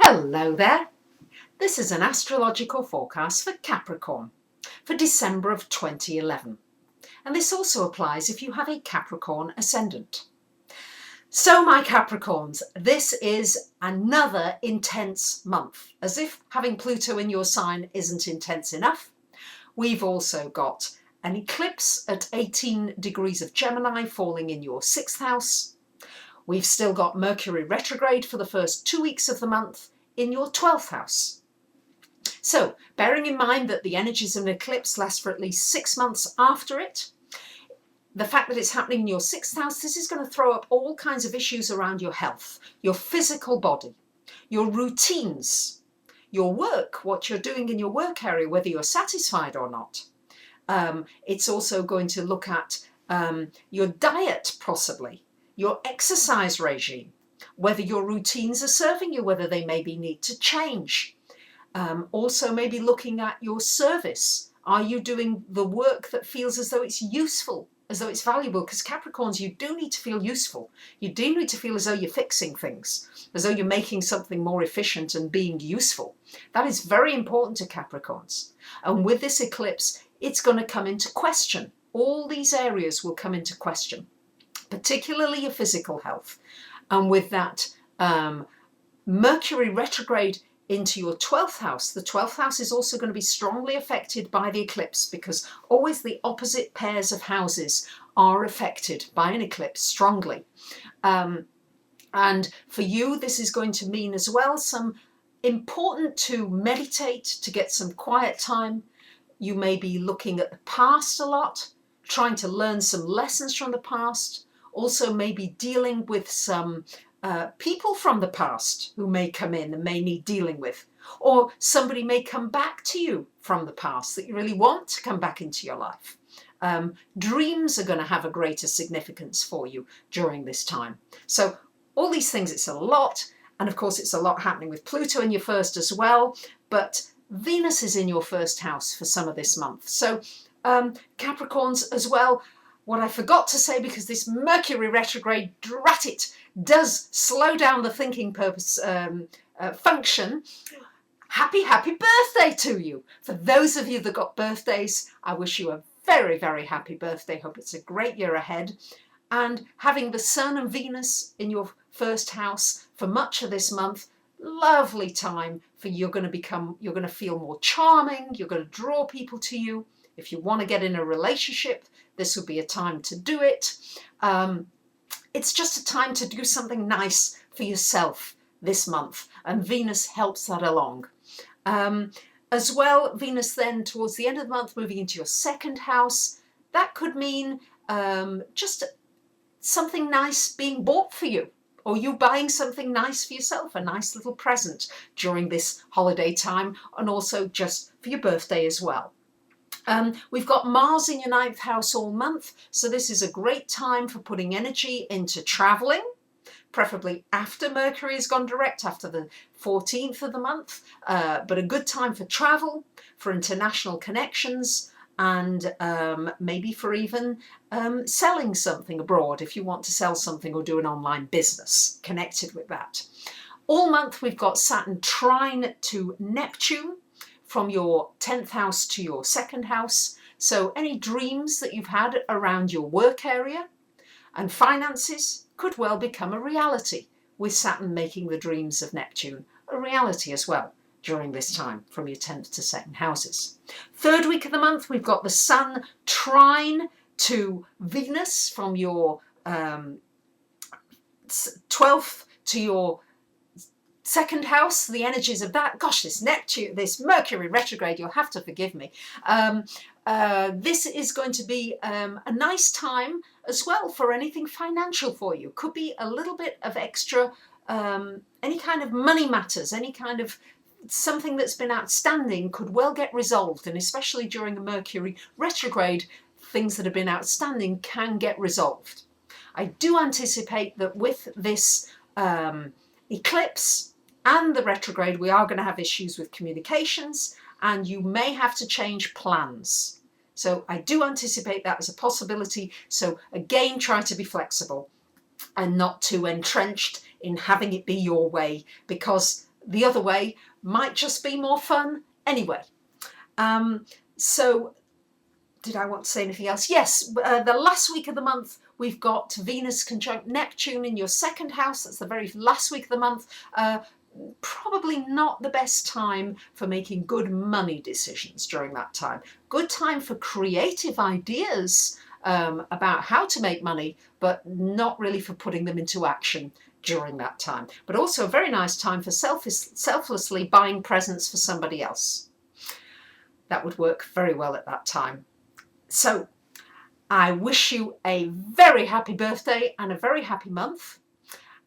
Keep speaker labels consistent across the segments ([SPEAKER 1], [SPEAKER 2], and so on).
[SPEAKER 1] Hello there. This is an astrological forecast for Capricorn for December of 2011. And this also applies if you have a Capricorn ascendant. So my Capricorns, this is another intense month. As if having Pluto in your sign isn't intense enough, we've also got an eclipse at 18 degrees of Gemini falling in your 6th house. We've still got Mercury retrograde for the first 2 weeks of the month in your 12th house. So, bearing in mind that the energies of an eclipse last for at least 6 months after it, the fact that it's happening in your 6th house, this is going to throw up all kinds of issues around your health, your physical body, your routines, your work, what you're doing in your work area, whether you're satisfied or not. It's also going to look at your diet, possibly, your exercise regime, whether your routines are serving you, whether they maybe need to change. Also maybe looking at your service. Are you doing the work that feels as though it's useful, as though it's valuable? Because Capricorns, you do need to feel useful. You do need to feel as though you're fixing things, as though you're making something more efficient and being useful. That is very important to Capricorns. And with this eclipse, it's going to come into question. All these areas will come into question, particularly your physical health. And with that Mercury retrograde into your 12th house, the 12th house is also going to be strongly affected by the eclipse, because always the opposite pairs of houses are affected by an eclipse strongly. And for you, this is going to mean as well some important to meditate, to get some quiet time. You may be looking at the past a lot, trying to learn some lessons from the past. Also maybe dealing with some people from the past who may come in and may need dealing with. Or somebody may come back to you from the past that you really want to come back into your life. Dreams are going to have a greater significance for you during this time. So all these things, it's a lot. And of course, it's a lot happening with Pluto in your first as well. But Venus is in your first house for some of this month. So Capricorns as well. What I forgot to say, because this Mercury retrograde, drat it, does slow down the thinking purpose function. Happy birthday to you. For those of you that got birthdays, I wish you a very, very happy birthday. Hope it's a great year ahead. And having the Sun and Venus in your first house for much of this month, lovely time for you. You're going to feel more charming. You're going to draw people to you. If you want to get in a relationship, this would be a time to do it. It's just a time to do something nice for yourself this month, and Venus helps that along. As well, Venus then towards the end of the month moving into your 2nd house, that could mean just something nice being bought for you, or you buying something nice for yourself, a nice little present during this holiday time, and also just for your birthday as well. We've got Mars in your 9th house all month, so this is a great time for putting energy into travelling, preferably after Mercury has gone direct, after the 14th of the month, but a good time for travel, for international connections, and maybe for even selling something abroad if you want to sell something or do an online business connected with that. All month we've got Saturn trine to Neptune, from your 10th house to your 2nd house. So any dreams that you've had around your work area and finances could well become a reality, with Saturn making the dreams of Neptune a reality as well during this time from your 10th to 2nd houses. 3rd week of the month, we've got the Sun trine to Venus from your 12th to your 2nd house, the energies of that. Gosh, this Mercury retrograde, you'll have to forgive me. This is going to be a nice time as well for anything financial for you. Could be a little bit of extra, any kind of money matters, any kind of something that's been outstanding could well get resolved. And especially during a Mercury retrograde, things that have been outstanding can get resolved. I do anticipate that with this eclipse and the retrograde, we are going to have issues with communications, and you may have to change plans. So I do anticipate that as a possibility. So again, try to be flexible and not too entrenched in having it be your way, because the other way might just be more fun anyway. So did I want to say anything else? Yes, the last week of the month, we've got Venus conjunct Neptune in your second house. That's the very last week of the month. Probably not the best time for making good money decisions during that time. Good time for creative ideas about how to make money, but not really for putting them into action during that time. But also a very nice time for selflessly buying presents for somebody else. That would work very well at that time. So I wish you a very happy birthday and a very happy month.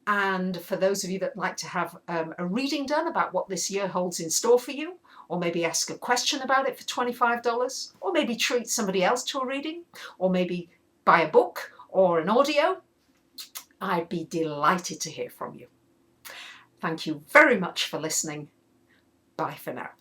[SPEAKER 1] And for those of you that like to have a reading done about what this year holds in store for you, or maybe ask a question about it for $25, or maybe treat somebody else to a reading, or maybe buy a book or an audio, I'd be delighted to hear from you. Thank you very much for listening. Bye for now.